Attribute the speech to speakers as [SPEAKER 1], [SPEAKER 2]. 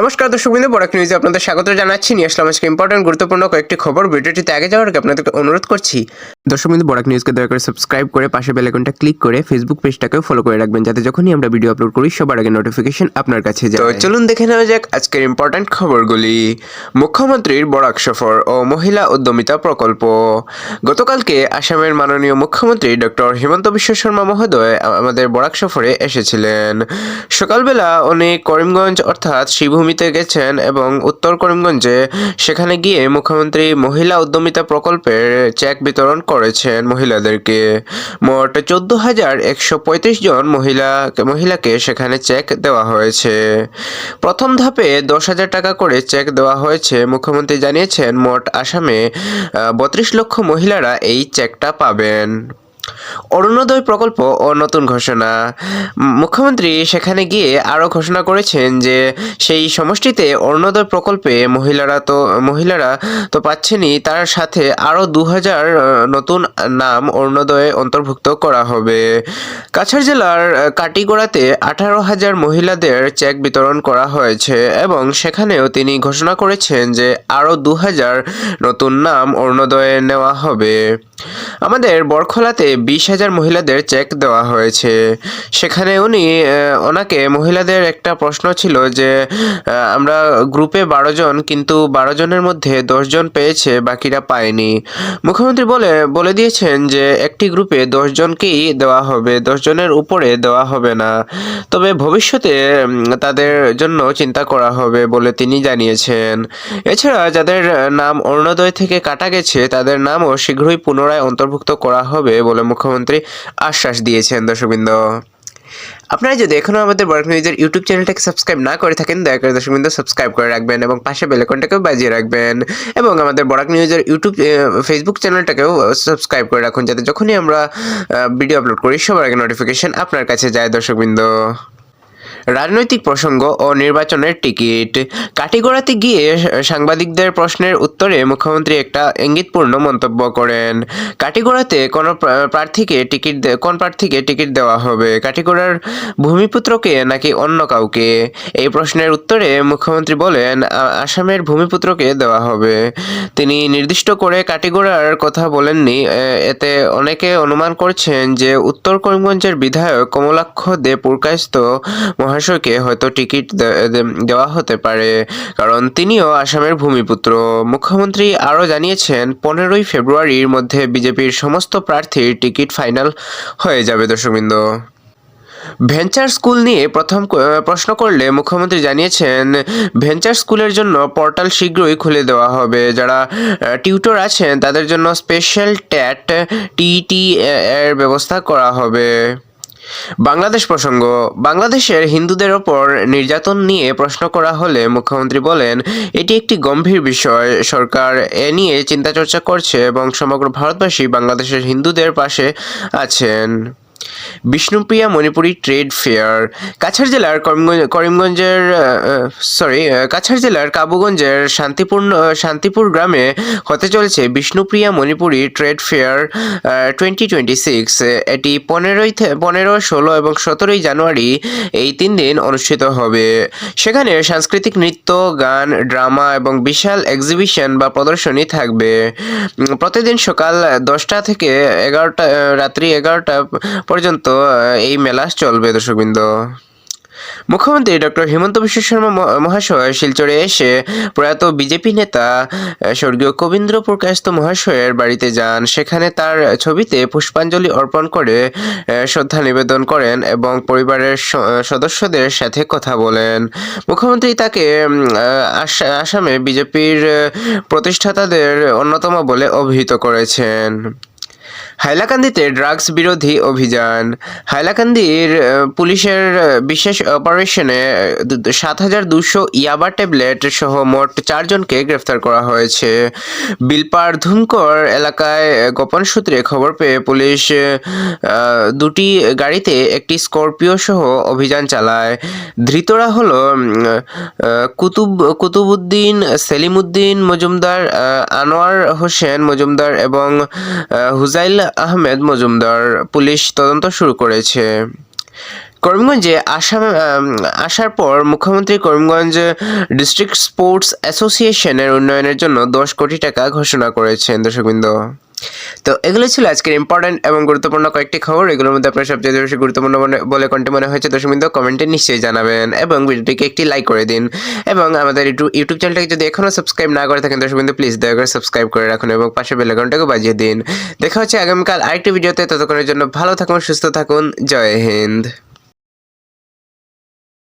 [SPEAKER 1] নমস্কার দর্শকবৃন্দ, বরাক নিউজে আপনাদের স্বাগত জানাচ্ছি। নিয়ে আসলাম আজকে ইম্পর্টেন্ট গুরুত্বপূর্ণ কয়েকটি খবর। ভিডিওটিতে আগে যাওয়ার আগে আপনাদেরকে অনুরোধ করছি দর্শকবৃন্দ, বরাক নিউজকে দয়া করে সাবস্ক্রাইব করে পাশে বেল আইকনটা ক্লিক করে ফেসবুক পেজটাকেও ফলো করে রাখবেন, যাতে যখনই আমরা ভিডিও আপলোড করি সবার আগে নোটিফিকেশন আপনার কাছে যায়। তো চলুন দেখে নেওয়া যাক আজকের ইম্পর্টেন্ট খবরগুলি। মুখ্যমন্ত্রীর বরাক সফর ও মহিলা উদ্যমিতা প্রকল্প। গতকালকে আসামের মাননীয় মুখ্যমন্ত্রী ডক্টর হিমন্ত বিশ্ব শর্মা মহোদয় আমাদের বরাক সফরে এসেছিলেন। সকালবেলা উনি করিমগঞ্জ অর্থাৎ শ্রীভূমিতে গেছেন এবং উত্তর করিমগঞ্জে সেখানে গিয়ে মুখ্যমন্ত্রী মহিলা উদ্যমিতা প্রকল্পের চেক বিতরণ করেছেন মহিলাদেরকে। মোট 14,135 জন মহিলাকে সেখানে চেক দেওয়া হয়েছে। প্রথম ধাপে 10,000 টাকা করে চেক দেওয়া হয়েছে। মুখ্যমন্ত্রী জানিয়েছেন মোট আসামে 32 লক্ষ মহিলারা এই চেকটা পাবেন। অরুণোদয় প্রকল্প ও নতুন ঘোষণা। মুখ্যমন্ত্রী সেখানে গিয়ে আরও ঘোষণা করেছেন যে সেই সমষ্টিতে অরুণোদয় প্রকল্পে মহিলারা তো পাচ্ছেনই, তার সাথে আরও 2,000 নতুন নাম অরুণোদয়ে অন্তর্ভুক্ত করা হবে। কাছাড় জেলার কাটিগড়াতে 18,000 মহিলাদের চেক বিতরণ করা হয়েছে এবং সেখানেও তিনি ঘোষণা করেছেন যে আরও 2,000 নতুন নাম অরুণোদয়ে নেওয়া হবে। আমাদের বরখলাতে 20,000 মহিলাদের চেক দেওয়া হয়েছে। সেখানে ওনাকে মহিলাদের একটা প্রশ্ন ছিল যে আমরা গ্রুপে 12 জন, কিন্তু 12 জনের মধ্যে 10 জন পেয়েছে, বাকিরা পায়নি। মুখ্যমন্ত্রী বলে দিয়েছেন যে একটি গ্রুপে 10 জনকেই দেওয়া হবে, 10 জনের উপরে দেওয়া হবে না, তবে ভবিষ্যতে তাদের জন্য চিন্তা করা হবে বলে তিনি জানিয়েছেন। এছাড়া যাদের নাম অরুণোদয় থেকে কাটা গেছে তাদের নামও শীঘ্রই পুনরায় অন্তর্ভুক্ত করা হবে বলে মুখ্যমন্ত্রী আশ্বাস দিয়েছেন। দর্শকবৃন্দ, আপনারা যদি এখনও আমাদের বরাক নিউজের ইউটিউব চ্যানেলটাকে সাবস্ক্রাইব না করে থাকেন, দয়া করে দর্শকবৃন্দ সাবস্ক্রাইব করে রাখবেন এবং পাশে বেল আইকনটাকেও বাজিয়ে রাখবেন এবং আমাদের বরাক নিউজের ফেসবুক চ্যানেলটাকেও সাবস্ক্রাইব করে রাখুন, যাতে যখনই আমরা ভিডিও আপলোড করি সবার আগে নোটিফিকেশন আপনার কাছে যায়। দর্শকবৃন্দ, রাজনৈতিক প্রসঙ্গ ও নির্বাচনের টিকিট। কাটিগড়াতে গিয়ে সাংবাদিকদের প্রশ্নের উত্তরে মুখ্যমন্ত্রী একটা ইঙ্গিতপূর্ণ মন্তব্য করেন। কাটিগড়াতে কোন প্রার্থীকে টিকিট দেওয়া হবে, কাটিগড়ার ভূমিপুত্রকে নাকি অন্য কাউকে? এই প্রশ্নের উত্তরে মুখ্যমন্ত্রী বলেন আসামের ভূমিপুত্রকে দেওয়া হবে। তিনি নির্দিষ্ট করে কাটিগড়ার কথা বলেননি। এতে অনেকে অনুমান করছেন যে উত্তর করিমগঞ্জের বিধায়ক কমলাক্ষ দে পুরকায়স্থ মহাশয়কে হয়তো টিকিট দেওয়া হতে পারে, কারণ তিনিও আসামের ভূমিপুত্র। মুখ্যমন্ত্রী আরও জানিয়েছেন 15ই ফেব্রুয়ারির মধ্যে বিজেপির সমস্ত প্রার্থীর টিকিট ফাইনাল হয়ে যাবে। দর্শকবৃন্দ, ভেঞ্চার স্কুল নিয়ে প্রথম প্রশ্ন করলে মুখ্যমন্ত্রী জানিয়েছেন ভেঞ্চার স্কুলের জন্য পোর্টাল শীঘ্রই খুলে দেওয়া হবে। যারা টিউটর আছেন তাদের জন্য স্পেশাল টিইটি এর ব্যবস্থা করা হবে। বাংলাদেশ প্রসঙ্গ। বাংলাদেশের হিন্দুদের ওপর নির্যাতন নিয়ে প্রশ্ন করা হলে মুখ্যমন্ত্রী বলেন এটি একটি গম্ভীর বিষয়। সরকার এ নিয়ে চিন্তা চর্চা করছে এবং সমগ্র ভারতবাসী বাংলাদেশের হিন্দুদের পাশে আছেন। Bishnupriya Manipuri trade fair. কাছাড় জেলার কাবুগঞ্জের শান্তিপুর গ্রামে হতে চলেছে বিষ্ণুপ্রিয়া মণিপুরী ট্রেড ফেয়ার 2026। এটি 15, 16 এবং 17 জানুয়ারি এই 3 দিন অনুষ্ঠিত হবে। সেখানে সাংস্কৃতিক নৃত্য, গান, ড্রামা এবং বিশাল এক্সিবিশন বা প্রদর্শনী থাকবে। প্রতিদিন সকাল 10টা থেকে রাত্রি 11টা পর্যন্ত এই মেলা চলবে। দর্শকবৃন্দ, মুখ্যমন্ত্রী ডক্টর হিমন্ত বিশ্ব শর্মা মহাশয় শিলচরে এসে প্রয়াত বিজেপি নেতা স্বর্গীয় কবীন্দ্র পুরকায়স্থ মহাশয়ের বাড়িতে যান। সেখানে তার ছবিতে পুষ্পাঞ্জলি অর্পণ করে শ্রদ্ধা নিবেদন করেন এবং পরিবারের সদস্যদের সাথে কথা বলেন। মুখ্যমন্ত্রী তাকে আসামে বিজেপির প্রতিষ্ঠাতাদের অন্যতম বলে অভিহিত করেছেন। হাইলাকান্দিতে ড্রাগস বিরোধী অভিযান। হাইলাকান্দির পুলিশের বিশেষ অপারেশনে 7,200 ইয়াবা ট্যাবলেট সহ মোট 4 জনকে গ্রেফতার করা হয়েছে। বিলপার ধুমকর এলাকায় গোপন সূত্রে খবর পেয়ে পুলিশ 2টি গাড়িতে একটি স্করপিও সহ অভিযান চালায়। ধৃতরা হল কুতুবুদ্দিন, সেলিমউদ্দিন মজুমদার, আনোয়ার হোসেন মজুমদার এবং হুজাইল আহমেদ মজুমদার। পুলিশ তদন্ত শুরু করেছে। করিমগঞ্জে আসার পর মুখ্যমন্ত্রী করিমগঞ্জ ডিস্ট্রিক্ট স্পোর্টস অ্যাসোসিয়েশনের উন্নয়নের জন্য 10 কোটি টাকা ঘোষণা করেছেন দর্শকবৃন্দ। তো এগুলো ছিল আজকের ইম্পর্টেন্ট এবং গুরুত্বপূর্ণ কয়েকটি খবর। এগুলোর মধ্যে আপনার সবচেয়ে বেশি গুরুত্বপূর্ণ বলে কোনটি মনে হয়েছে দর্শকবৃন্দ কমেন্টে নিশ্চয়ই জানাবেন এবং ভিডিওটিকে একটি লাইক করে দিন এবং আমাদের ইউটিউব চ্যানেলটাকে যদি এখনও সাবস্ক্রাইব না করে থাকেন দর্শকবৃন্দ প্লিজ দয়া করে সাবস্ক্রাইব করে রাখুন এবং পাশে বেল আইকনটাকে বাজিয়ে দিন। দেখা হচ্ছে আগামীকাল আরেকটি ভিডিওতে। ততক্ষণের জন্য ভালো থাকুন, সুস্থ থাকুন। জয় হিন্দ।